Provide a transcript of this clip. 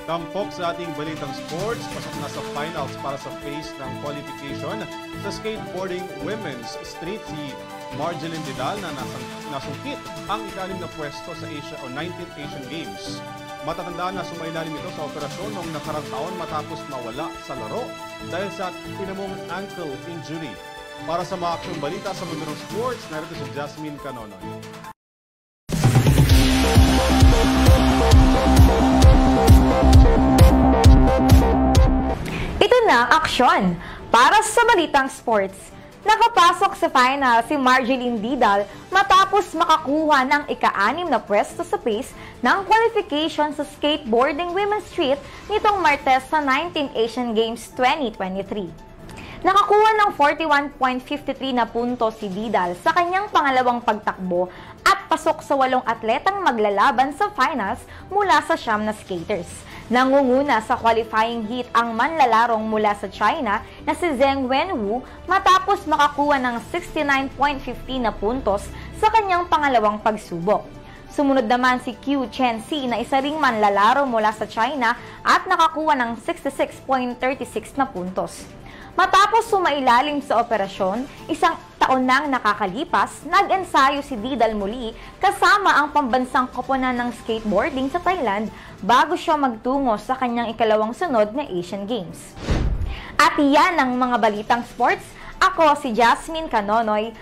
Tampok sa ating balitang sports, pasok na sa finals para sa phase ng qualification sa skateboarding women's street si Marjeline Vidal na nasungkit ang ikalim na pwesto sa Asia o 19th Asian Games. Matatandaan na sumailalim ito sa operasyon noong nakarang taon matapos mawala sa laro dahil sa tinamong ankle injury. Para sa mga aksyong balita sa mundo ng sports, narito si Jasmine Canonoy. Ito na ang aksyon. Para sa balitang sports, nakapasok sa final si Marjeline Vidal matapos makakuha ng ika-6 na pwesto sa pace ng qualification sa skateboarding women's street nitong Martes sa 19th Asian Games 2023. Nakakuha ng 41.53 na punto si Vidal sa kanyang pangalawang pagtakbo at pasok sa 8 atletang maglalaban sa finals mula sa 9 na skaters. Nangunguna sa qualifying heat ang manlalarong mula sa China na si Zheng Wenwu matapos makakuha ng 69.15 na puntos sa kanyang pangalawang pagsubok. Sumunod naman si Qiu Chenxi na isa ring manlalaro mula sa China at nakakuha ng 66.36 na puntos. Matapos sumailalim sa operasyon, isang taon nang nakakalipas, nag-ensayo si Vidal muli kasama ang pambansang koponan ng skateboarding sa Thailand bago siya magtungo sa kanyang ikalawang sunod na Asian Games. At yan ang mga balitang sports. Ako si Jasmine Canonoy